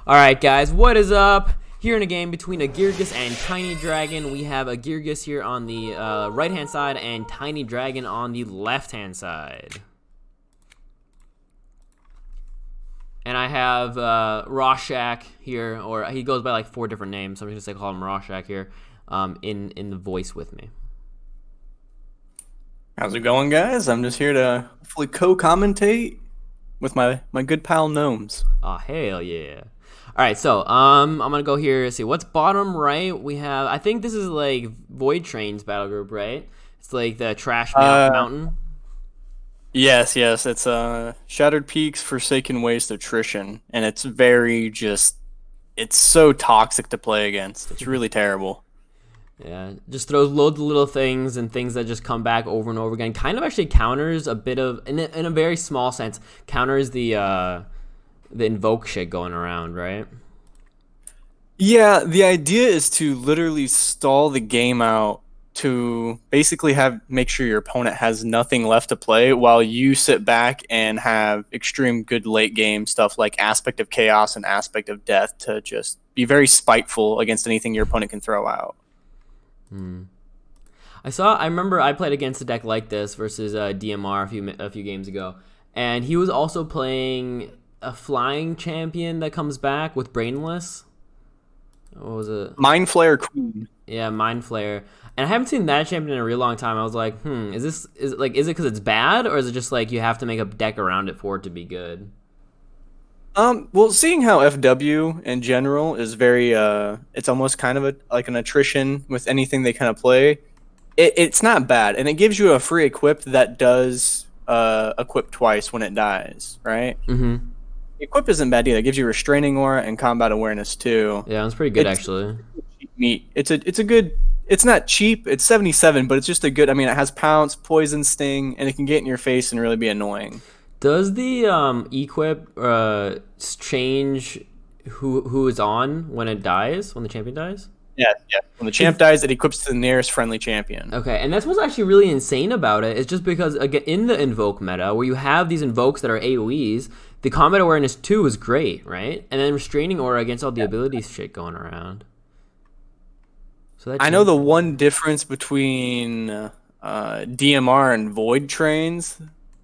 Alright guys, what is up? Here in a game between Agirgis and TinyDragon, we have Agirgis here on the right hand side and TinyDragon on the left hand side. And I have Rorschach here, or he goes by like 4 different names, so I'm just gonna call him Rorschach here, in the voice with me. How's it going, guys? I'm just here to hopefully co-commentate with my good pal Gnomes. Oh, hell yeah. Alright, so I'm gonna go here. See what's bottom right. We have, I think this is like Void Train's battle group, right? It's like the TrashMountain. Yes, it's Shattered Peaks, Forsaken Waste, Attrition, and it's very it's so toxic to play against. It's really terrible. Yeah, just throws loads of little things and things that just come back over and over again. Kind of actually counters a bit of, in a very small sense, counters the invoke shit going around, right? Yeah, the idea is to literally stall the game out to basically make sure your opponent has nothing left to play while you sit back and have extreme good late game stuff like Aspect of Chaos and Aspect of Death to just be very spiteful against anything your opponent can throw out. I remember I played against a deck like this versus DMR a few games ago, and he was also playing a flying champion that comes back with Brainless. What was it? Mind Flayer Queen. Yeah, Mind Flayer. And I haven't seen that champion in a real long time. I was like, is it because it's bad, or is it just like you have to make a deck around it for it to be good? Well, seeing how FW in general is very, it's almost kind of like an attrition with anything they kind of play. It's not bad, and it gives you a free equip that does equip twice when it dies, right? Mm-hmm. Equip isn't bad either. It gives you Restraining Aura and Combat Awareness too. Yeah, it's pretty good actually. Neat. It's a good. It's not cheap. It's 77, but it's just a good. I mean, it has Pounce, Poison Sting, and it can get in your face and really be annoying. Does the equip change who is on when it dies, when the champion dies? Yeah. When the champ dies, it equips to the nearest friendly champion. Okay, and that's what's actually really insane about it. It's just because, again, in the invoke meta, where you have these invokes that are AoEs, the combat awareness 2 is great, right? And then restraining aura against all the abilities shit going around. So that I know the one difference between DMR and Void Trains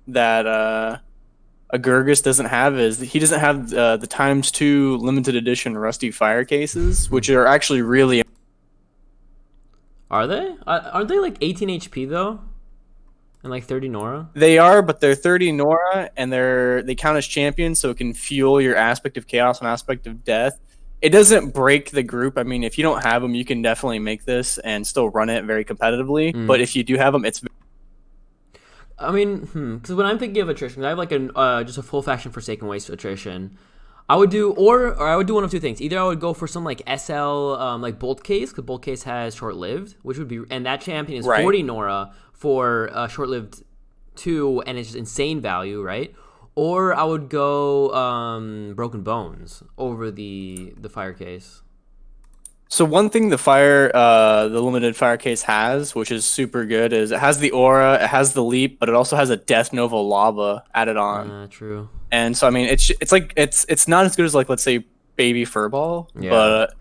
that Agirgis doesn't have is he doesn't have the ×2 limited edition Rusty Fire cases, which are actually really. Are they? Aren't they like 18 HP though? And like 30 Nora? They are, but they're 30 Nora, and they count as champions, so it can fuel your Aspect of Chaos and Aspect of Death. It doesn't break the group. I mean, if you don't have them, you can definitely make this and still run it very competitively. But if you do have them, it's. I mean, because when I'm thinking of attrition, I have like just a full faction Forsaken Waste attrition. I would do, or I would do one of two things. Either I would go for some like SL, like Bolt Case, because Bolt Case has Short Lived, which would be, and that champion is 40 Nora for Short Lived 2, and it's just insane value, right? Or I would go Broken Bones over the Fire Case. So one thing the limited fire case has, which is super good, is it has the aura, it has the leap, but it also has a Death Nova lava added on. True. And so I mean, it's not as good as like, let's say, Baby Furball, but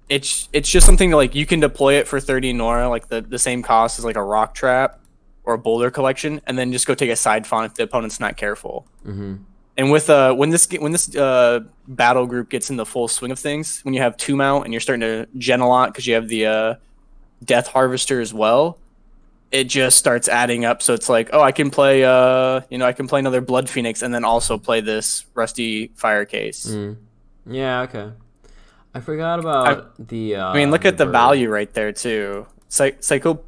it's just something to, like, you can deploy it for 30 Nora, like the same cost as like a Rock Trap or a Boulder Collection, and then just go take a side fawn if the opponent's not careful. Mm-hmm. And with when this battle group gets in the full swing of things, when you have 2 mount and you're starting to gen a lot because you have the Death Harvester as well, it just starts adding up. So it's like, oh, I can play I can play another Blood Phoenix and then also play this Rusty Fire Case. Yeah, okay. I forgot about the. I mean, look at the value right there too. Cyclopean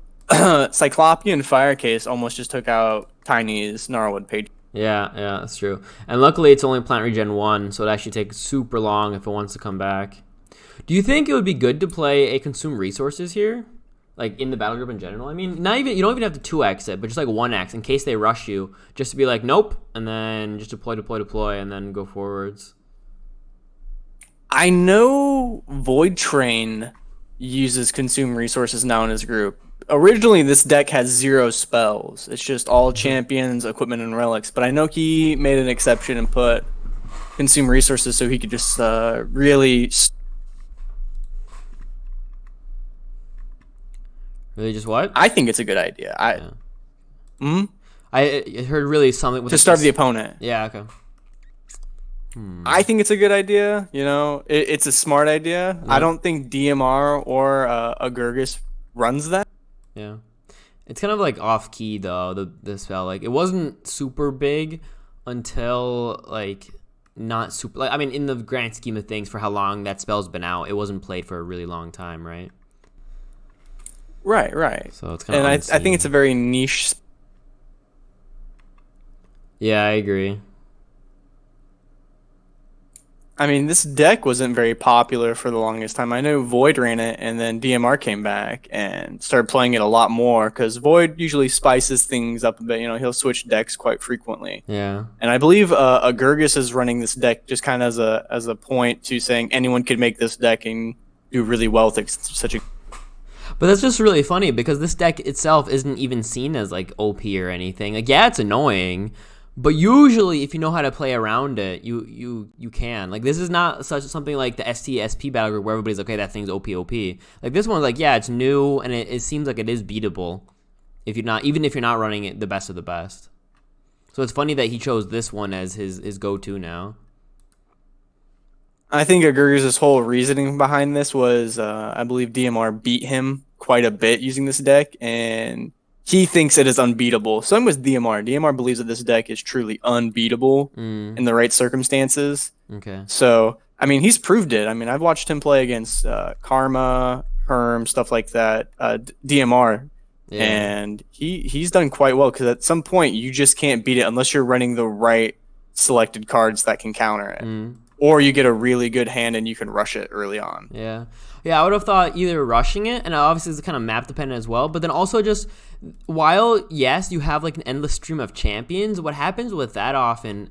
Fire Case almost just took out Tiny's Gnarlwood page. Yeah, that's true. And luckily, it's only plant regen 1, so it actually takes super long if it wants to come back. Do you think it would be good to play a consume resources here, like in the battle group in general? I mean, you don't even have to 2x it, but just like 1x in case they rush you, just to be like nope, and then just deploy, and then go forwards. I know Void Train uses consume resources now in his group. Originally, this deck has 0 spells. It's just all champions, equipment, and relics. But I know he made an exception and put consume resources so he could just really. Really, just what? I think it's a good idea. I heard really something with To starve the opponent. Yeah. Okay. I think it's a good idea. It's a smart idea. Yeah. I don't think DMR or Agirgis runs that. Yeah. It's kind of like off key though. The spell, like, it wasn't super big until like not super. Like, I mean, in the grand scheme of things, for how long that spell's been out, it wasn't played for a really long time, right? Right. So it's kind of. And I think it's a very niche. Yeah, I agree. I mean, this deck wasn't very popular for the longest time. I know Void ran it, and then DMR came back and started playing it a lot more because Void usually spices things up a bit. He'll switch decks quite frequently. Yeah. And I believe Agirgis is running this deck just kind of as a point to saying anyone could make this deck and do really well with it. It's such a. But that's just really funny because this deck itself isn't even seen as like OP or anything. Like, yeah, it's annoying. But usually, if you know how to play around it, you can. Like, this is not something like the ST-SP battle group where everybody's like, okay, that thing's OP. Like, this one's like, yeah, it's new, and it seems like it is beatable. Even if you're not running it the best of the best. So it's funny that he chose this one as his go-to now. I think Agirgis' whole reasoning behind this was, I believe DMR beat him quite a bit using this deck, and he thinks it is unbeatable. Same with DMR. DMR believes that this deck is truly unbeatable in the right circumstances. Okay. So, I mean, he's proved it. I mean, I've watched him play against Karma, Herm, stuff like that, DMR. Yeah. And he's done quite well because at some point you just can't beat it unless you're running the right selected cards that can counter it. Or you get a really good hand and you can rush it early on. Yeah, I would have thought either rushing it, and obviously it's kind of map dependent as well, but then also just, while, yes, you have like an endless stream of champions, what happens with that often,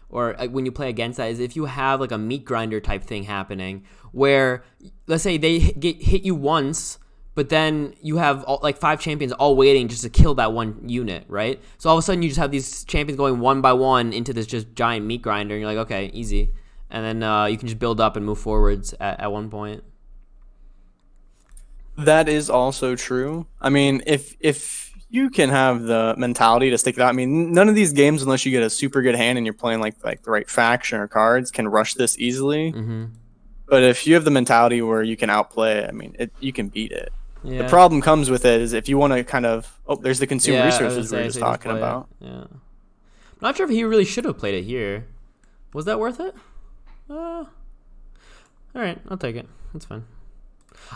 or when you play against that, is if you have like a meat grinder type thing happening, where, let's say they hit you once, but then you have like 5 champions all waiting just to kill that one unit, right? So all of a sudden you just have these champions going one by one into this just giant meat grinder, and you're like, okay, easy. And then you can just build up and move forwards at one point. That is also true. I mean, if you can have the mentality to stick it out, I mean, none of these games, unless you get a super good hand and you're playing like the right faction or cards, can rush this easily. But if you have the mentality where you can outplay it, I mean, you can beat it. Yeah. The problem comes with it is if you want to kind of... Oh, there's the consumer resources we were just talking about. Yeah. I'm not sure if he really should have played it here. Was that worth it? All right, I'll take it. That's fine.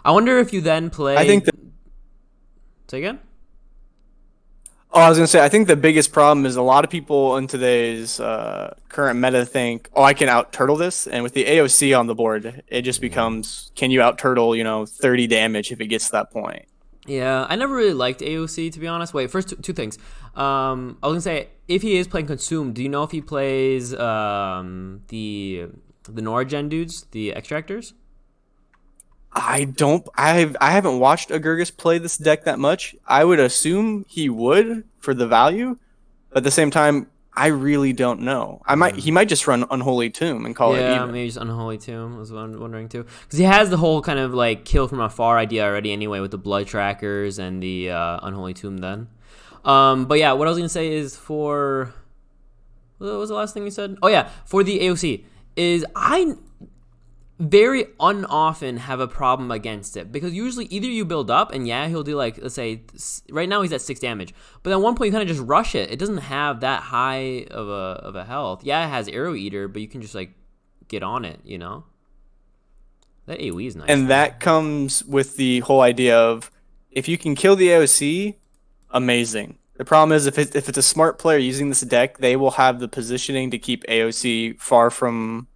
I wonder if you then play... I think... Say again? Oh, I was going to say, I think the biggest problem is a lot of people in today's current meta think, oh, I can out-turtle this. And with the AOC on the board, it just becomes, can you out-turtle, 30 damage if it gets to that point? Yeah, I never really liked AOC, to be honest. Wait, first two things. I was going to say, if he is playing Consume, do you know if he plays the Nora-gen dudes, the Extractors? I haven't watched Agirgis play this deck that much. I would assume he would for the value. But at the same time, I really don't know. He might just run Unholy Tomb and call it even. Yeah, maybe just Unholy Tomb. I was wondering too. Because he has the whole kind of like kill from afar idea already anyway with the blood trackers and the Unholy Tomb then. But yeah, what I was going to say is for... What was the last thing you said? Oh yeah, for the AOC is I very unoften have a problem against it because usually either you build up and yeah, he'll do like, let's say right now he's at 6 damage, but at one point you kind of just rush it. It doesn't have that high of a health. Yeah, it has Arrow Eater, but you can just like get on it, That AoE is nice. And that comes with the whole idea of if you can kill the AOC, amazing. The problem is if it's a smart player using this deck, they will have the positioning to keep AOC far from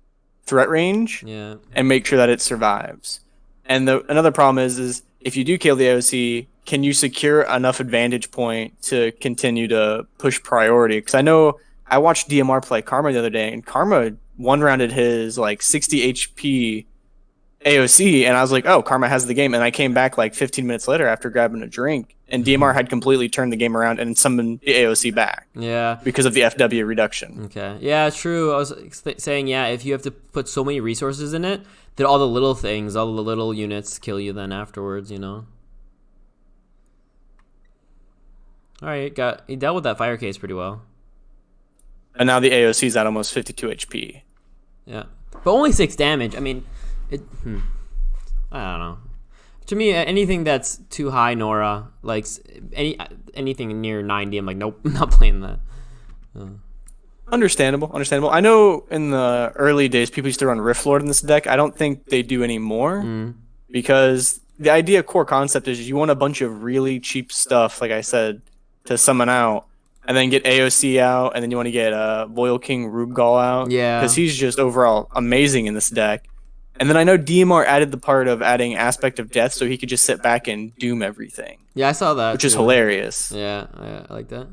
threat range and make sure that it survives. And another problem is if you do kill the AOC, can you secure enough advantage point to continue to push priority? Because I know I watched DMR play Karma the other day, and Karma one-rounded his like 60 HP AOC, and I was like, oh, Karma has the game. And I came back like 15 minutes later after grabbing a drink, and DMR had completely turned the game around and summoned the AOC back. Yeah. Because of the FW reduction. Okay. Yeah, it's true. I was saying, yeah, if you have to put so many resources in it, that all the little things, all the little units kill you then afterwards, you know? All right, he dealt with that fire case pretty well. And now the AOC's at almost 52 HP. Yeah. But only 6 damage. I mean, I don't know. To me, anything that's too high, Nora, like anything near 90, I'm like, nope, I'm not playing that. Understandable. I know in the early days, people used to run Rift Lord in this deck. I don't think they do anymore because the idea, core concept is you want a bunch of really cheap stuff, like I said, to summon out, and then get AOC out, and then you want to get Voil King Rubgal out. Yeah. Because he's just overall amazing in this deck. And then I know DMR added the part of adding Aspect of Death so he could just sit back and doom everything. Yeah, I saw that. Which is hilarious. Yeah, I like that.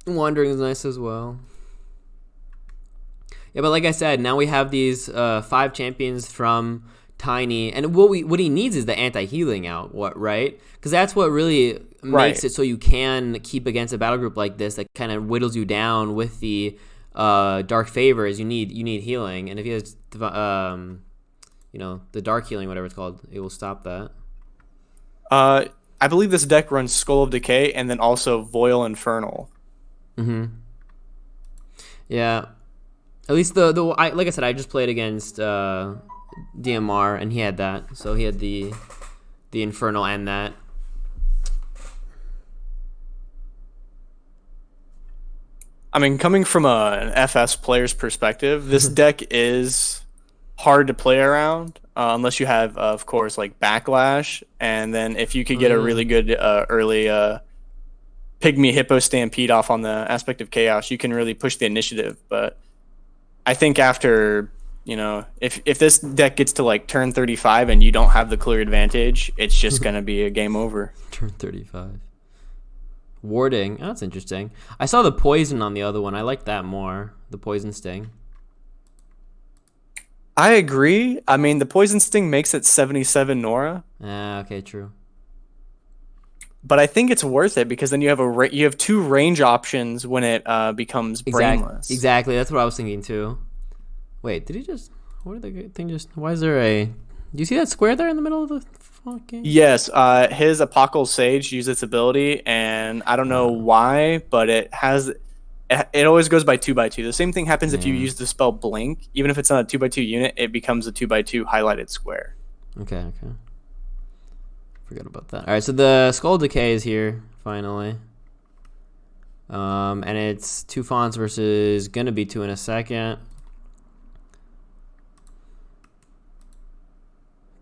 Wandering is nice as well. Yeah, but like I said, now we have these 5 champions from Tiny, and what he needs is the anti-healing out, right? Because that's what really makes it so you can keep against a battle group like this that kind of whittles you down with the dark favors. You need healing, and if he has the dark healing, whatever it's called, it will stop that. I believe this deck runs Skull of Decay and then also Voil Infernal. Yeah, at least like I said, I just played against DMR and he had that, so he had the Infernal and that. I mean, coming from an FS player's perspective, this deck is hard to play around unless you have, of course, like Backlash, and then if you could get a really good early Pygmy Hippo Stampede off on the Aspect of Chaos, you can really push the initiative. But I think after, if this deck gets to like turn 35 and you don't have the clear advantage, it's just going to be a game over. Turn 35. Warding. Oh, that's interesting. I saw the poison on the other one. I like that more. The poison sting. I agree. I mean, the poison sting makes it 77 Nora. Okay, true. But I think it's worth it because then you have 2 range options when it becomes brainless. Exactly. That's what I was thinking too. Wait, did he just? What did the thing just? Why is there a? Do you see that square there in the middle of the fucking? Yes. His Apocalypse Sage used its ability, and I don't know why, but it always goes by 2x2. The same thing happens if you use the spell Blink. Even if it's not a 2x2 unit, it becomes a 2x2 highlighted square. Okay. Forgot about that. All right, so the Skull Decay is here finally, and it's 2 fonts versus gonna be 2 in a second.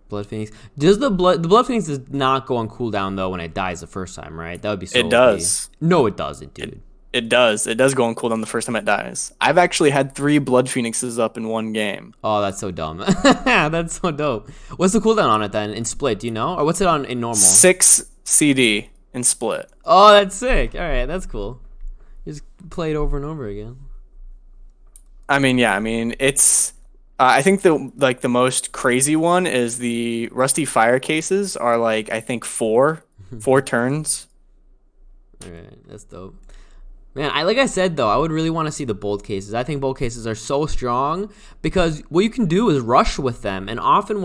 Blood Phoenix. Does the Blood Phoenix does not go on cooldown though when it dies the first time, right? That would be so. It does. No, it doesn't, dude. It does. It does go on cooldown the first time it dies. I've actually had 3 Blood Phoenixes up in one game. Oh, that's so dumb. That's so dope. What's the cooldown on it then in Split? Do you know, or what's it on in normal? 6 CD in Split. Oh, that's sick. All right, that's cool. You just play it over and over again. I mean, yeah. I mean, it's. I think the most crazy one is the Rusty Fire cases are like I think 4 turns. All right, that's dope. Man, like I said though, I would really want to see the bold cases. I think bold cases are so strong because what you can do is rush with them, and often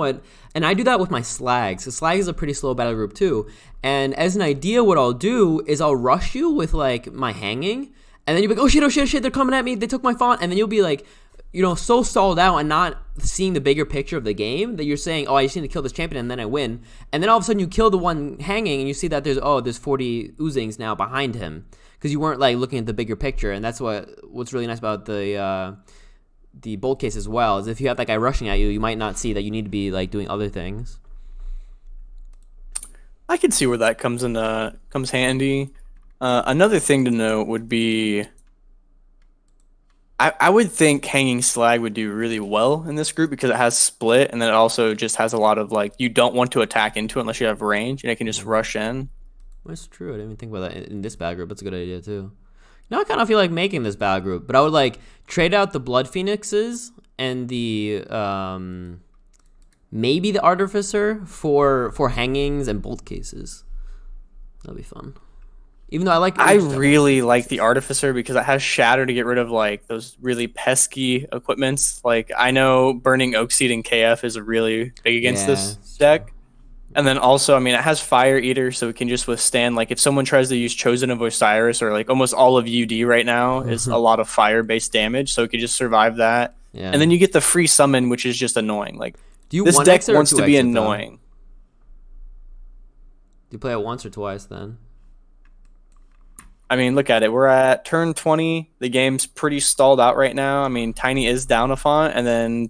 and I do that with my slags. So slag is a pretty slow battle group too. And as an idea, what I'll do is I'll rush you with like my hanging, and then you'll be like, oh shit, they're coming at me. They took my font, and then you'll be like, so stalled out and not seeing the bigger picture of the game that you're saying, oh, I just need to kill this champion and then I win. And then all of a sudden you kill the one hanging and you see that there's 40 oozings now behind him because you weren't like looking at the bigger picture. And that's what's really nice about the bold case as well, is if you have that guy rushing at you, you might not see that you need to be like doing other things. I can see where that comes handy. Another thing to note would be I would think Hanging Slag would do really well in this group because it has Split, and then it also just has a lot of like you don't want to attack into it unless you have range, and it can just rush in. That's true. I didn't even think about that in this battle group. That's a good idea too. Now I kind of feel like making this battle group, but I would like trade out the Blood Phoenixes and the maybe the Artificer for hangings and bolt cases. That'd be fun. Even though I really like the Artificer because it has Shatter to get rid of like those really pesky equipments. Like I know burning Oak Seed and KF is really big against this deck. And then also, I mean, it has Fire Eater, so it can just withstand, like, if someone tries to use Chosen of Osiris, or, like, almost all of UD right now is a lot of fire-based damage, so it can just survive that. Yeah. And then you get the free summon, which is just annoying. Like, this deck wants to be annoying. Do you play it once or twice, then? I mean, look at it. We're at turn 20. The game's pretty stalled out right now. I mean, Tiny is down a font, and then...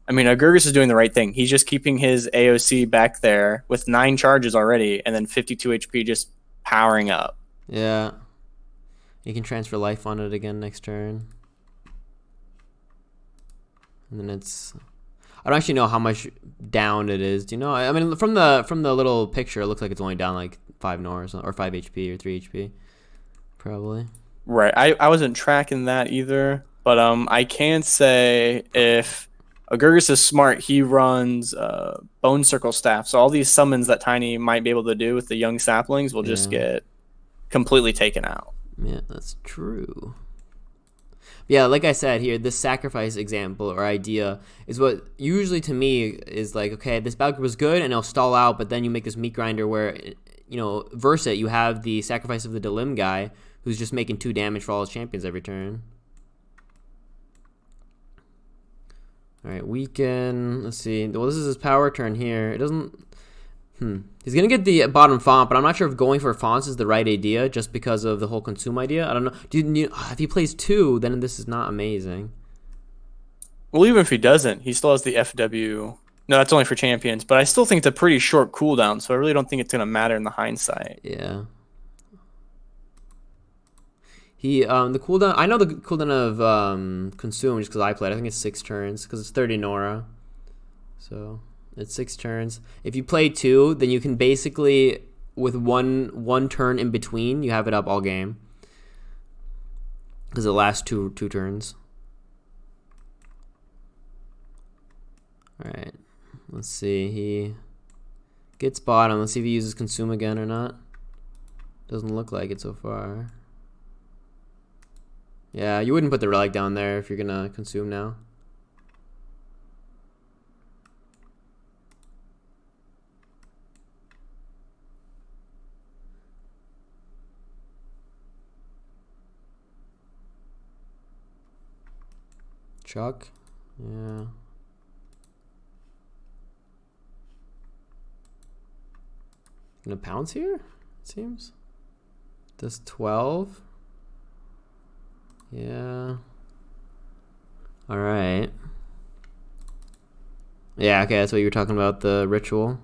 I mean, Agirgis is doing the right thing. He's just keeping his AOC back there with 9 charges already, and then 52 HP just powering up. Yeah. You can transfer life on it again next turn. And then it's... I don't actually know how much down it is. Do you know? I mean, from the little picture, it looks like it's only down like 5 Nor or 5 HP or 3 HP. Probably. Right. I wasn't tracking that either. But I can say if... Agirgis is smart. He runs Bone Circle Staff. So all these summons that Tiny might be able to do with the young saplings will just get completely taken out. Yeah, that's true. Yeah, like I said here, this sacrifice example or idea is what usually to me is like, okay, this battle group was good and it'll stall out, but then you make this meat grinder where, you know, verse it, you have the sacrifice of the Delim guy who's just making 2 damage for all his champions every turn. All right, weaken. Let's see. Well, this is his power turn here. It doesn't... He's going to get the bottom font, but I'm not sure if going for fonts is the right idea just because of the whole consume idea. I don't know. If he plays 2, then this is not amazing. Well, even if he doesn't, he still has the FW. No, that's only for champions, but I still think it's a pretty short cooldown, so I really don't think it's going to matter in the hindsight. Yeah. He the cooldown. I know the cooldown of consume just because I played. I think it's 6 turns because it's 30 Nora, so it's 6 turns. If you play 2, then you can basically with one turn in between, you have it up all game because it lasts two turns. All right, let's see. He gets bottom. Let's see if he uses consume again or not. Doesn't look like it so far. Yeah, you wouldn't put the relic down there if you're gonna consume now. Chuck? Yeah. Gonna pounce here? It seems. Does 12? Yeah. All right. Yeah, okay, that's what you were talking about, the ritual.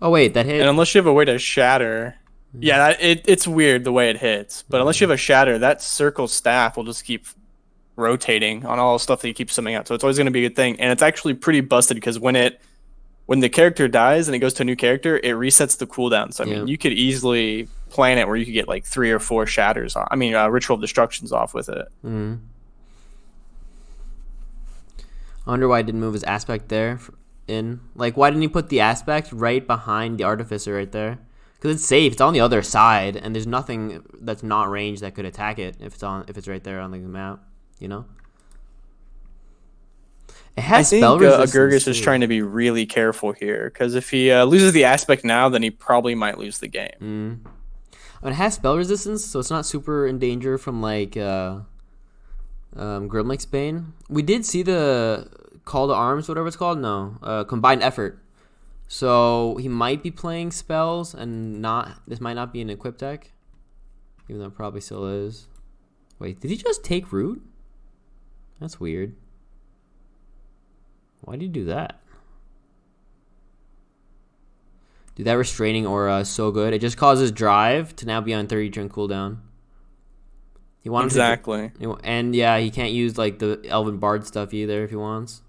Oh, wait, that hit. And unless you have a way to shatter... Yeah, it's weird the way it hits. But unless you have a shatter, that circle staff will just keep rotating on all the stuff that you keep summing out. So it's always going to be a good thing. And it's actually pretty busted because when the character dies and it goes to a new character, it resets the cooldown. So, I mean, you could easily plan it where you could get like 3 or 4 shatters off. I mean, Ritual of Destructions off with it. I wonder why I didn't move his aspect there in. Like, why didn't he put the aspect right behind the Artificer right there? Because it's safe. It's on the other side, and there's nothing that's not ranged that could attack it if it's right there on the map, you know? It has spell resistance. Agirgis is trying to be really careful here, because if he loses the aspect now, then he probably might lose the game. I mean, it has spell resistance, so it's not super in danger from, like, Grimlake's Bane. We did see the Call to Arms, whatever it's called. No, Combined Effort. So he might be playing spells and this might not be an equip deck, even though it probably still is. Wait, did he just take root? That's weird. Why did he do that? Dude, that restraining aura is so good. It just causes drive to now be on 30 turn cooldown. You want exactly. And yeah, he can't use like the Elven Bard stuff either if he wants.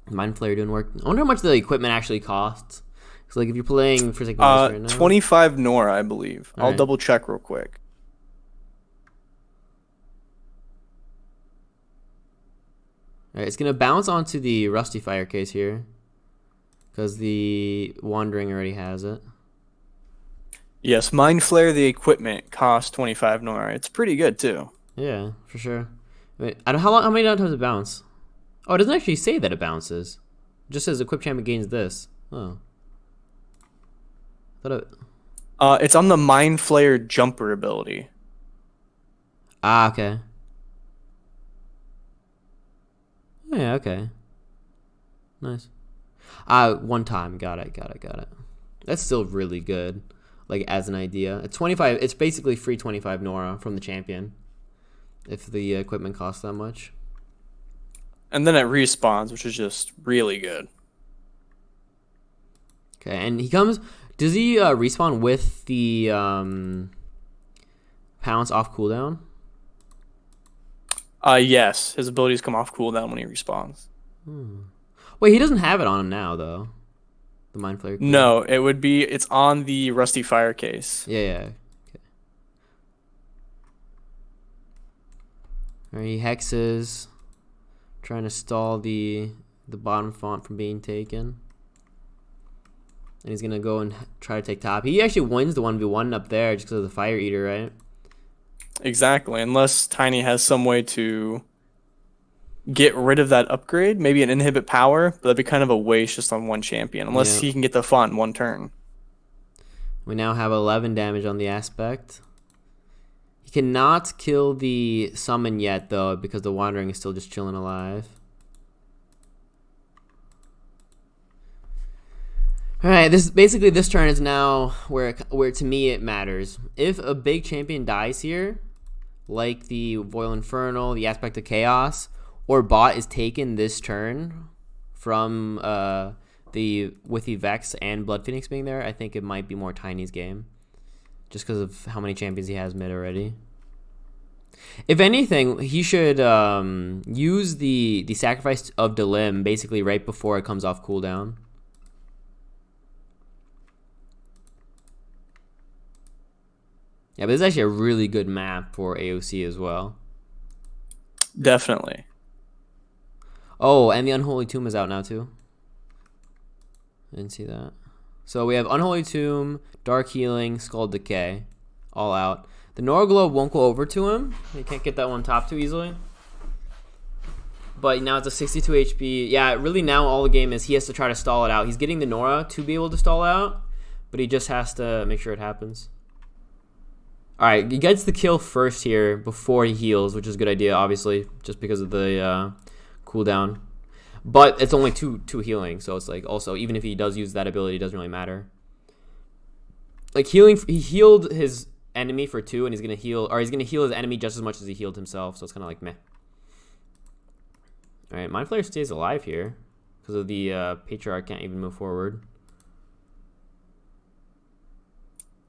Mind Flayer doing work. I wonder how much the equipment actually costs. Because like if you're playing for right now, 25 Nora, I believe. I'll double check real quick. All Alright, it's gonna bounce onto the Rusty Fire case here. Because the Wandering already has it. Yes, Mind Flare, the equipment, costs 25 Nora. It's pretty good, too. Yeah, for sure. Wait, I don't, how many times does it bounce? Oh, it doesn't actually say that it bounces. It just says equip champion gains this. Oh. It's on the Mind Flare jumper ability. Ah, okay. Oh, yeah, okay. Nice. One time. Got it. That's still really good. Like, as an idea. It's 25. It's basically free 25 Nora from the champion. If the equipment costs that much. And then it respawns, which is just really good. Okay, and he comes... Does he respawn with the pounce off cooldown? Yes. His abilities come off cooldown when he respawns. Wait, he doesn't have it on him now, though. The Mind Flare. No, it would be... It's on the Rusty Fire case. Yeah. Okay. Alright, he hexes. Trying to stall the bottom font from being taken. And he's going to go and try to take top. He actually wins the 1v1 up there just because of the Fire Eater, right? Exactly. Unless Tiny has some way to get rid of that upgrade. Maybe an inhibit power. But that'd be kind of a waste just on one champion. Unless he can get the font in one turn. We now have 11 damage on the aspect. He cannot kill the summon yet, though, because the Wandering is still just chilling alive. Alright, this turn is now where to me it matters. If a big champion dies here, like the Voil Infernal, the Aspect of Chaos, or bot is taken this turn from with the Vex and Blood Phoenix being there, I think it might be more Tiny's game. Just because of how many champions he has mid already. If anything, he should use the sacrifice of Delim basically right before it comes off cooldown. Yeah, but this is actually a really good map for AOC as well. Definitely. Oh, and the Unholy Tomb is out now too. I didn't see that. So we have Unholy Tomb, Dark Healing, Skull Decay, all out. The Nora Globe won't go over to him. You can't get that one top too easily. But now it's a 62 HP. Yeah, really now all the game is he has to try to stall it out. He's getting the Nora to be able to stall out, but he just has to make sure it happens. Alright, he gets the kill first here before he heals, which is a good idea, obviously, just because of the cooldown. But it's only two healing, so it's like also, even if he does use that ability, it doesn't really matter. Like healing, he healed his enemy for 2, and he's gonna heal his enemy just as much as he healed himself, so it's kind of like meh. Alright, Mind Flayer stays alive here because of the Patriarch can't even move forward.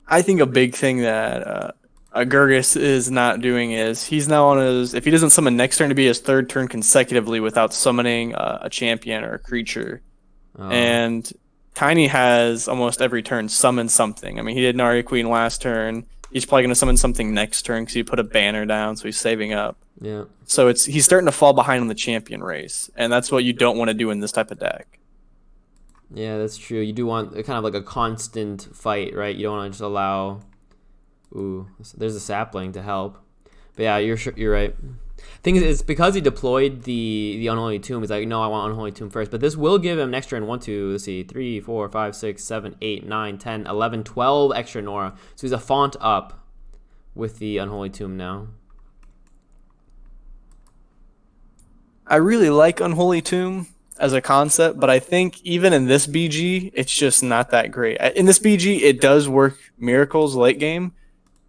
I think a big thing that Agirgis is not doing is he's now on his... If he doesn't summon next turn to be his 3rd turn consecutively without summoning a champion or a creature. And Tiny has almost every turn summoned something. I mean, he did Narya Queen last turn. He's probably going to summon something next turn because he put a banner down, so he's saving up. Yeah. So he's starting to fall behind on the champion race, and that's what you don't want to do in this type of deck. Yeah, that's true. You do want kind of like a constant fight, right? You don't want to just allow... Ooh, there's a sapling to help. But yeah, you're right. Thing is, it's because he deployed the Unholy Tomb. He's like, no, I want Unholy Tomb first. But this will give him next turn 1, 2, let's see, 3, 4, 5, 6, 7, 8, 9, 10, 11, 12 extra Nora. So he's a font up with the Unholy Tomb now. I really like Unholy Tomb as a concept, but I think even in this BG, it's just not that great. In this BG, it does work miracles late game,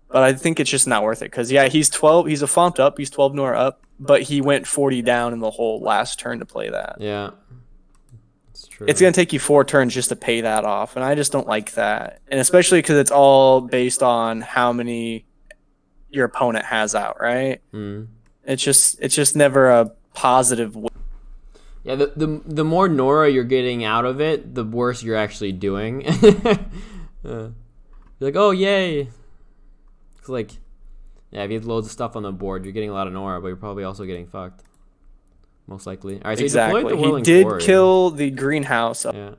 but I think it's just not worth it. Because, yeah, he's a font up, he's 12 Nora up, but he went 40 down in the whole last turn to play that. Yeah, it's true. It's going to take you 4 turns just to pay that off, and I just don't like that. And especially because it's all based on how many your opponent has out, right? It's just never a positive way. Yeah, the more Nora you're getting out of it, the worse you're actually doing. You're like, oh, yay. It's like, yeah, if you have loads of stuff on the board, you're getting a lot of Nora, but you're probably also getting fucked. most likely. All right, so he deployed Exactly. the He Whirling did Quarry. kill the greenhouse. Yeah.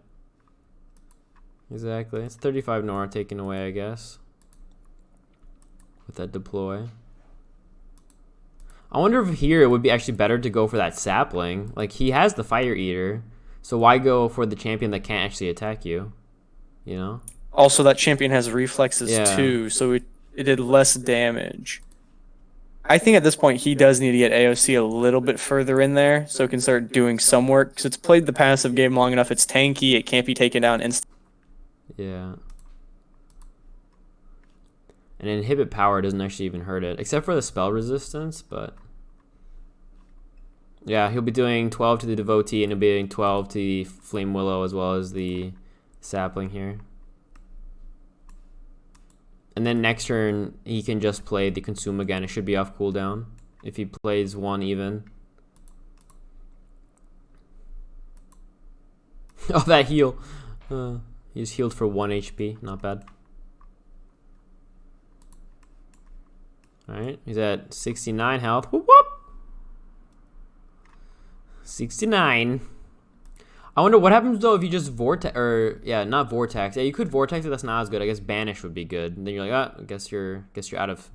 Exactly. It's 35 Nora taken away, I guess. With that deploy. I wonder if here it would be actually better to go for that sapling. Like, he has the Fire Eater, so why go for the champion that can't actually attack you? You know? Also, that champion has reflexes Yeah. too, so it did less damage. I think at this point he does need to get AOC a little bit further in there so it can start doing some work. Because it's played the passive game long enough. It's tanky. It can't be taken down instantly. Yeah. And inhibit power doesn't actually even hurt it, except for the spell resistance, but... Yeah, he'll be doing 12 to the Devotee, and he'll be doing 12 to the Flame Willow, as well as the Sapling here. And then next turn, he can just play the Consume again. It should be off cooldown if he plays one even. Oh, that heal. He's healed for 1 HP. Not bad. Alright, he's at 69 health. Whoop whoop! 69. I wonder what happens though if you just vortex, or yeah, not vortex. Yeah, you could vortex it. That's not as good. I guess banish would be good. And then you're like, ah, I guess you're out of.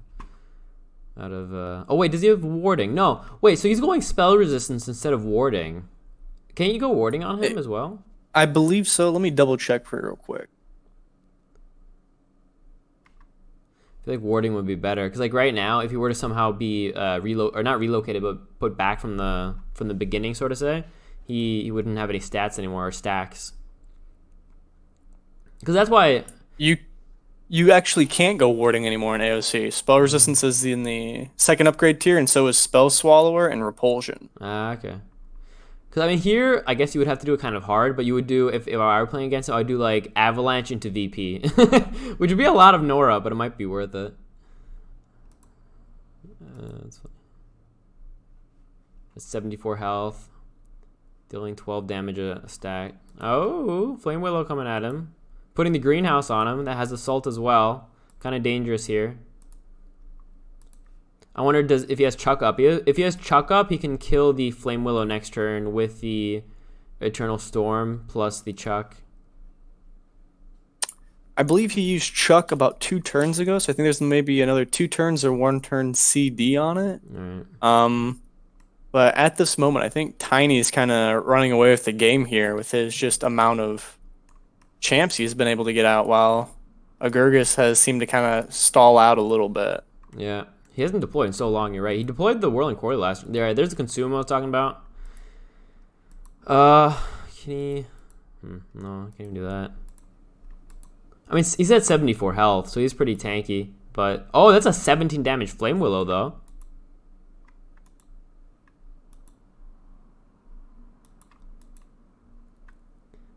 Oh wait, does he have warding? No. Wait, so he's going spell resistance instead of warding. Can you go warding on him as well? I believe so. Let me double check for you real quick. I feel like warding would be better because like right now, if he were to somehow be not relocated, but put back from the beginning, sort of say, he wouldn't have any stats anymore or stacks. Because that's why you actually can't go warding anymore in AOC. Spell resistance is in the second upgrade tier, and so is Spell Swallower and Repulsion. Ah, okay. Because I mean here, I guess you would have to do it kind of hard, but you would do if I were playing against it, I'd do like Avalanche into VP, which would be a lot of Nora, but it might be worth it. That's funny. 74 health, dealing 12 damage a stack. Oh, Flame Willow coming at him, putting the greenhouse on him. That has assault as well. Kind of dangerous here. I wonder if he has Chuck Up. If he has Chuck Up, he can kill the Flame Willow next turn with the Eternal Storm plus the Chuck. I believe he used Chuck about 2 turns ago, so I think there's maybe another 2 turns or 1 turn CD on it. Right. But at this moment, I think Tiny is kind of running away with the game here with his just amount of champs he's been able to get out, while Agirgis has seemed to kind of stall out a little bit. Yeah. He hasn't deployed in so long, you're right. He deployed the Whirling Quarry last... There's the Consume I was talking about. Can he... No, I can't even do that. I mean, he's at 74 health, so he's pretty tanky. But... Oh, that's a 17 damage Flame Willow, though.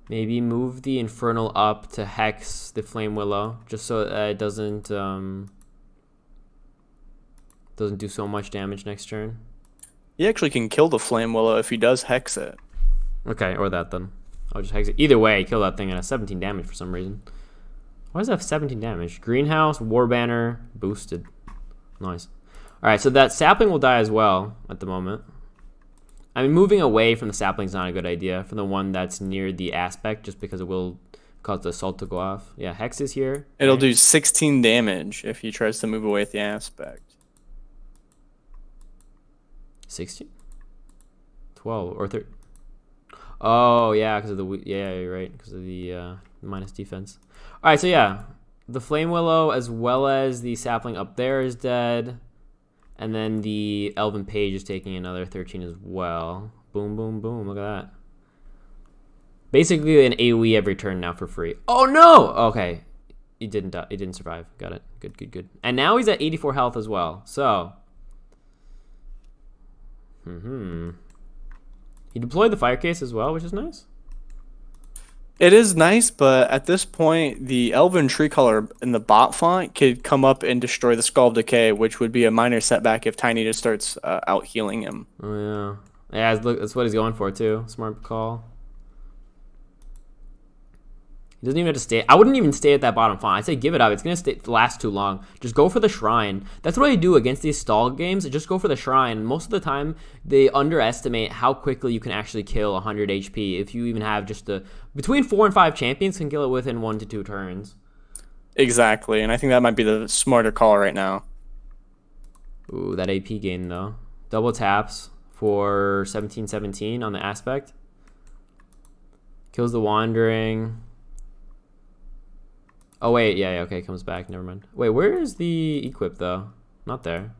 Maybe move the Infernal up to Hex the Flame Willow, just so that it doesn't do so much damage next turn. He actually can kill the Flame Willow if he does Hex it. Okay, or that then. I'll just Hex it. Either way, kill that thing at a 17 damage for some reason. Why does that have 17 damage? Greenhouse, War Banner, boosted. Nice. Alright, so that sapling will die as well at the moment. I mean, moving away from the sapling is not a good idea from the one that's near the aspect, just because it will cause the assault to go off. Yeah, Hex is here. It'll do 16 damage if he tries to move away with the aspect. 16? 12 or 13. Oh, yeah, because of the... Yeah, you're right, because of the minus defense. All right, so yeah, the Flame Willow as well as the sapling up there is dead. And then the Elven Page is taking another 13 as well. Boom, boom, boom. Look at that. Basically an AoE every turn now for free. Oh, no! Okay. He didn't die. He didn't survive. Got it. Good, good, good. And now he's at 84 health as well. So... He deployed the Fire Case as well, which is nice. It is nice, but at this point, the Elven Tree Color in the bot font could come up and destroy the Skull of Decay, which would be a minor setback if Tiny just starts out healing him. Oh, yeah. Yeah, that's what he's going for, too. Smart call. He doesn't even have to stay. I wouldn't even stay at that bottom font. I'd say give it up. It's going to last too long. Just go for the shrine. That's what I do against these stall games. Just go for the shrine. Most of the time, they underestimate how quickly you can actually kill 100 HP. If you even have just between 4 and 5 champions can kill it within 1 to 2 turns. Exactly, and I think that might be the smarter call right now. Ooh, that AP gain, though. Double taps for 17-17 on the aspect. Kills the wandering. Oh, wait. Yeah, okay. Comes back. Never mind. Wait, where is the equip, though? Not there.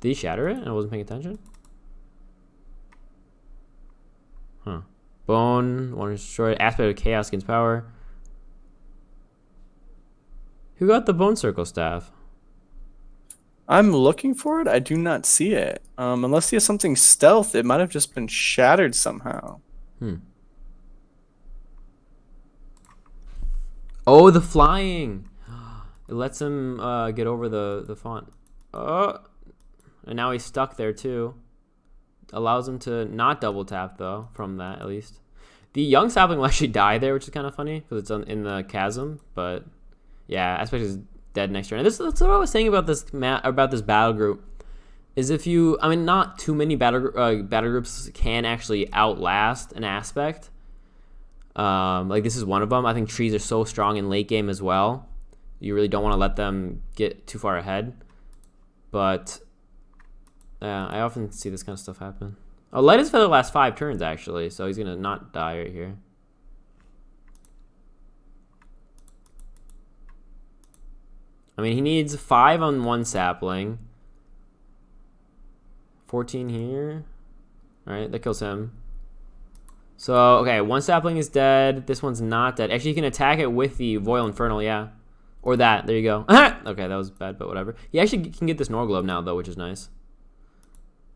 Did he shatter it and I wasn't paying attention? Huh. Bone. One destroyed. Aspect of chaos against power. Who got the bone circle staff? I'm looking for it. I do not see it. Unless he has something stealth, it might have just been shattered somehow. Oh, the flying! It lets him get over the font. And now he's stuck there too. Allows him to not double tap though. From that, at least, the young sapling will actually die there, which is kind of funny because it's in the chasm. But yeah, Aspect is dead next turn. And that's what I was saying about this battle group. Is not too many battle groups can actually outlast an Aspect. Like this is one of them. I think trees are so strong in late game as well. You really don't want to let them get too far ahead. But I often see this kind of stuff happen. Oh, Light as Feather lasts 5 turns actually, so he's gonna not die right here. I mean, he needs 5 on one sapling. 14 here. Alright, that kills him. So, okay, one sapling is dead. This one's not dead. Actually, you can attack it with the Voil Infernal, yeah. Or that. There you go. Okay, that was bad, but whatever. He actually can get this Norglobe now, though, which is nice.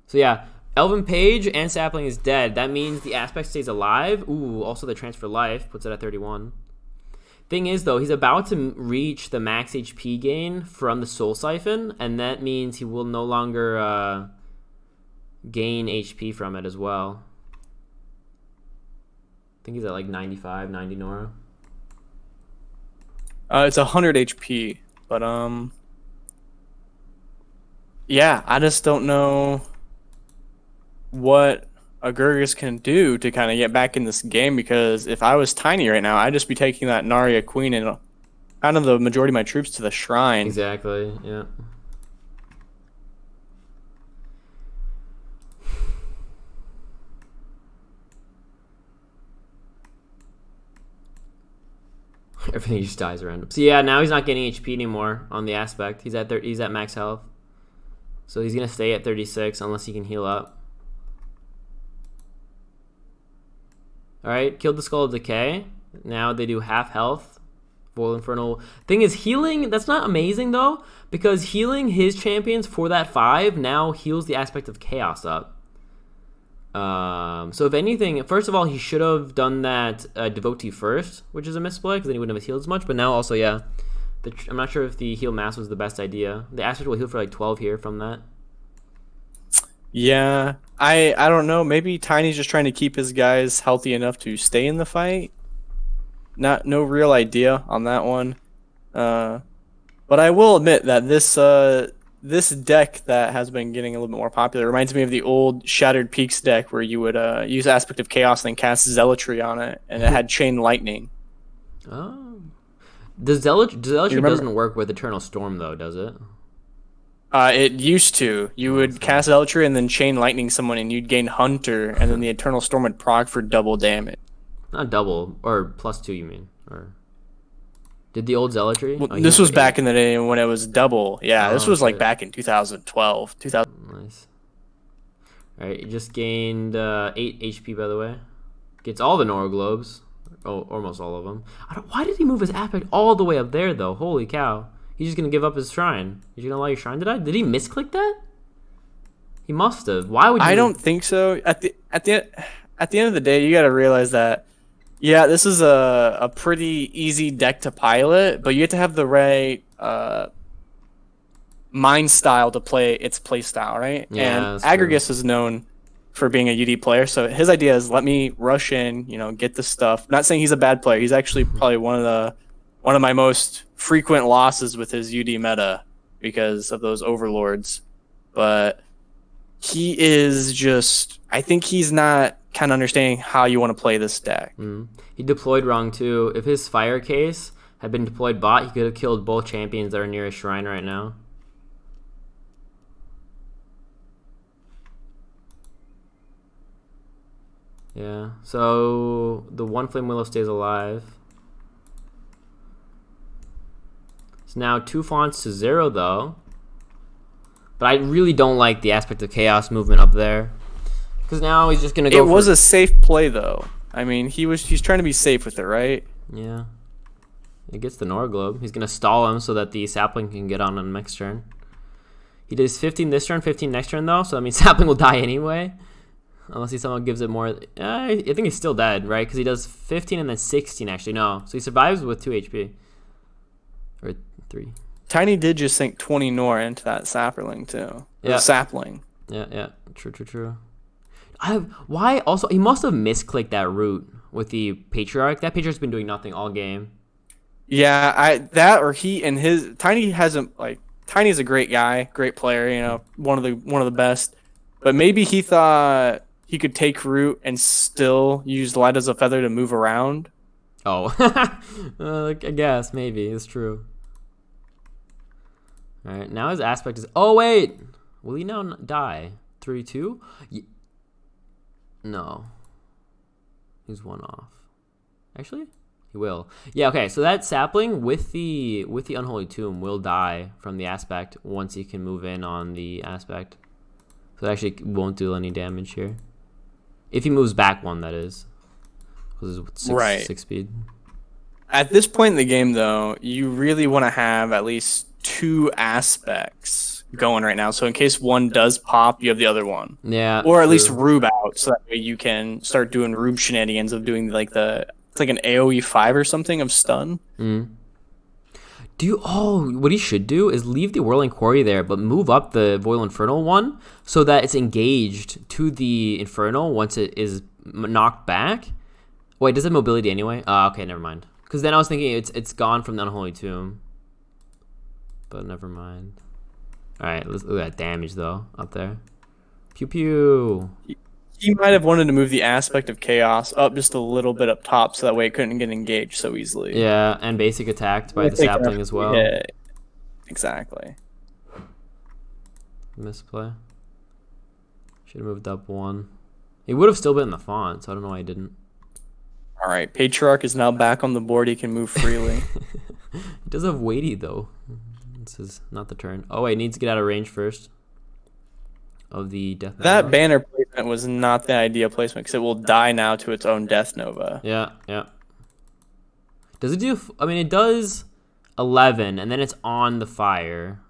So, yeah. Elven Page and sapling is dead. That means the Aspect stays alive. Ooh, also the Transfer Life puts it at 31. Thing is, though, he's about to reach the max HP gain from the Soul Siphon, and that means he will no longer gain HP from it as well. I think he's at like 95, 90 Nora. It's 100 HP, but yeah, I just don't know what Agirgis can do to kind of get back in this game, because if I was Tiny right now, I'd just be taking that Narya Queen and kind of the majority of my troops to the shrine. Exactly, yeah. Everything just dies around him. So yeah, now he's not getting HP anymore on the Aspect. He's at max health. So he's gonna stay at 36 unless he can heal up. Alright, killed the Skull of Decay. Now they do half health. Voil Infernal. Thing is, healing, that's not amazing though, because healing his champions for that 5 now heals the Aspect of Chaos up. So if anything, first of all, he should have done that Devotee first, which is a misplay, because then he wouldn't have healed as much. But now also, yeah, I'm not sure if the heal mass was the best idea. The Aspect will heal for like 12 here from that. Yeah, I don't know. Maybe Tiny's just trying to keep his guys healthy enough to stay in the fight. No real idea on that one. But I will admit that this deck that has been getting a little bit more popular reminds me of the old Shattered Peaks deck, where you would use Aspect of Chaos and then cast Zealotry on it, and it had Chain Lightning. Oh, the Zealotry doesn't work with Eternal Storm though, does it? It used to. You would cast Zealotry and then Chain Lightning someone, and you'd gain Hunter, and then the Eternal Storm would proc for double damage. Not double, or +2, you mean? Or did the old Zealotry? Well, this was back in the day when it was double. Yeah, this was like back in 2012. Nice. Alright, you just gained 8 HP, by the way. Gets all the Nora Globes. Oh, almost all of them. Why did he move his Aspect all the way up there, though? Holy cow. He's just going to give up his shrine. He's going to allow your shrine to die? Did he misclick that? He must have. Why would you? I don't think so. At the end of the day, you got to realize that, yeah, this is a pretty easy deck to pilot, but you have to have the right mind style to play its play style, right? Yeah, and Agirgis is known for being a UD player. So his idea is let me rush in, get the stuff. Not saying he's a bad player. He's actually probably one of my most frequent losses with his UD meta because of those overlords. But he is just, I think he's not kind of understanding how you want to play this deck. He deployed wrong too. If his fire case had been deployed bot, he could have killed both champions that are near his shrine right now. Yeah, so the one Flame Willow stays alive. It's now 2 fonts to 0 though. But I really don't like the aspect of chaos movement up there. Because now he's just going to go It was a safe play though. I mean, he's trying to be safe with it, right? Yeah. It gets the Nora Globe. He's going to stall him so that the Sapling can get on the next turn. He does 15 this turn, 15 next turn though. So that means Sapling will die anyway. Unless he somehow gives it more. I think he's still dead, right? Because he does 15 and then 16 actually. No. So he survives with 2 HP. Or 3. Tiny did just sink 20 Nora into that sapling too. Yeah. Sapling. Yeah. True. Why also he must have misclicked that route with the Patriarch. That Patriarch's been doing nothing all game. Yeah, Tiny hasn't Tiny's a great guy, great player, one of the best. But maybe he thought he could take root and still use light as a feather to move around. Oh, I guess maybe it's true. All right, now his aspect is. Oh wait, will he now die? 3-2? No, he's 1 off. Actually, he will. Yeah. Okay. So that sapling with the Unholy Tomb will die from the aspect once he can move in on the aspect. So it actually won't do any damage here. If he moves back 1, that is. Because it's 6 speed. At this point in the game, though, you really want to have at least 2 aspects going right now. So in case one does pop, you have the other one. Yeah. Or at least Rube out, so that way you can start doing Rube shenanigans of doing it's like an AoE 5 or something of stun. What he should do is leave the Whirling Quarry there, but move up the Voil Infernal one so that it's engaged to the Infernal once it is knocked back. Wait, does it have mobility anyway? Okay, never mind. Because then I was thinking it's gone from the Unholy Tomb. But never mind. Alright, let's look at that damage though, up there. Pew pew. He might have wanted to move the aspect of chaos up just a little bit up top so that way it couldn't get engaged so easily. Yeah, and basic attacked by the sapling as well. Yeah, exactly. Misplay. Should have moved up 1. He would have still been in the font, so I don't know why he didn't. Alright, Patriarch is now back on the board. He can move freely. He does have weighty though. This is not the turn. Oh wait, needs to get out of range first. Of the Death Nova. That banner placement was not the ideal placement because it will die now to its own Death Nova. Yeah. Does it do... I mean, it does 11, and then it's on the fire,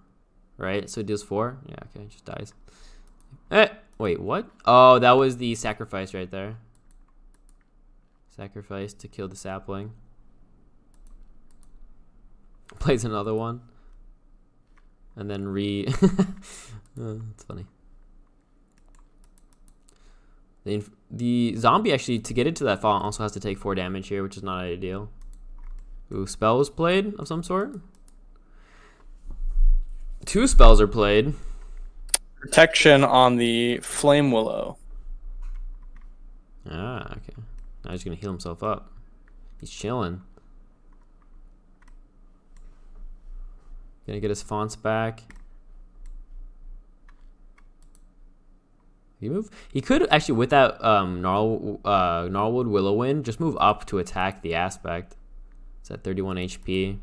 right? So it does 4? Yeah, okay, it just dies. Wait, what? Oh, that was the sacrifice right there. Sacrifice to kill the sapling. Plays another one. And then That's funny. The zombie actually, to get into that font, also has to take 4 damage here, which is not ideal. Ooh, spell was played of some sort. 2 spells are played. Protection on the Flame Willow. Ah, okay. Now he's going to heal himself up. He's chilling. Gonna get his fonts back. He move? He could actually, with that Gnarlwood Willowwind, just move up to attack the aspect. It's at 31 HP.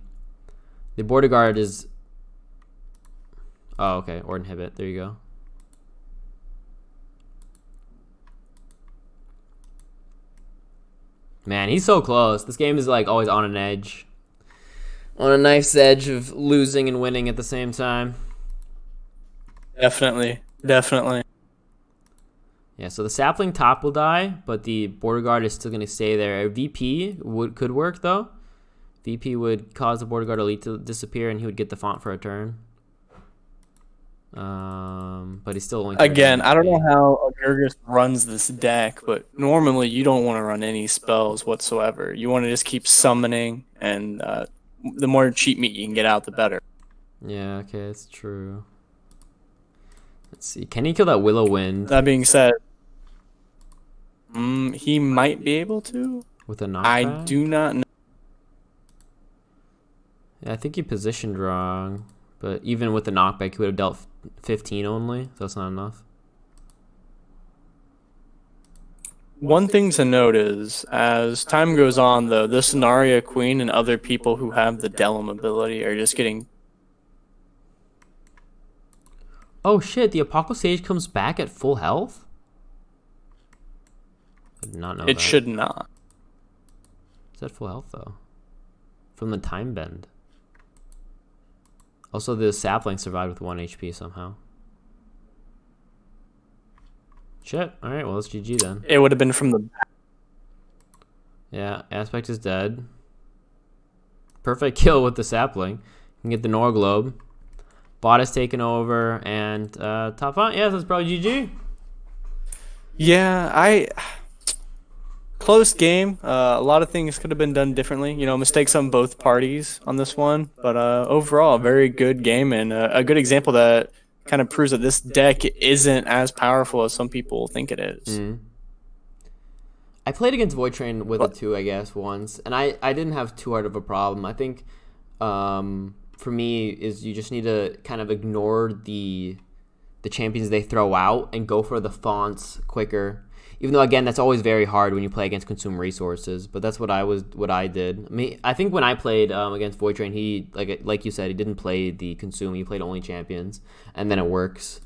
The Border Guard is... Oh, okay. Or inhibit. There you go. Man, he's so close. This game is like always on an edge. On a knife's edge of losing and winning at the same time. Definitely. Yeah, so the sapling top will die, but the border guard is still going to stay there. VP could work, though. VP would cause the border guard elite to disappear, and he would get the font for a turn. But he's still only Again, 13 I don't know HP. how Agirgis runs this deck, but normally you don't want to run any spells whatsoever. You want to just keep summoning, and the more cheap meat you can get out, the better. Yeah, okay, it's true. Let's see. Can he kill that Willow Wind That being said, he might be able to. with a I knockback? do not know. Yeah, I think he positioned wrong. But even with the knockback, he would have dealt 15 only. So that's not enough. One thing to note is, as time goes on, though, the Scenario Queen and other people who have the Delim ability are just getting... Oh shit, the Apocalypse Sage comes back at full health? I did not know It that. should not. It's at full health though. From the time bend. Also, the sapling survived with 1 HP somehow. Shit. Alright, well, it's GG then. It would have been from the... Yeah, Aspect is dead. Perfect kill with the sapling. You can get the Norglobe. Bot is taken over, and top 5. Yeah, that's probably GG. Yeah, close game. A lot of things could have been done differently. You know, mistakes on both parties on this one. But overall, a very good game and a good example that kind of proves that this deck isn't as powerful as some people think it is. I played against Void Train with it too, I guess, once. And I didn't have too hard of a problem. I think for me is you just need to kind of ignore the champions they throw out and go for the fonts quicker. Even though, again, that's always very hard when you play against consume resources, but that's what I did. I mean, I think when I played against Void Train, he like you said, he didn't play the consume. He played only champions, and then it works.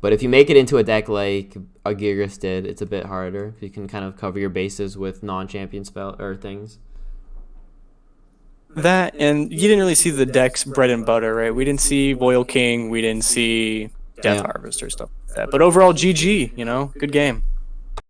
But if you make it into a deck like Agirgis did, it's a bit harder. You can kind of cover your bases with non-champion spell or things. That, and you didn't really see the deck's bread and butter, right? We didn't see Royal King, we didn't see Death Harvest or stuff like that. But overall, GG, you know, good game.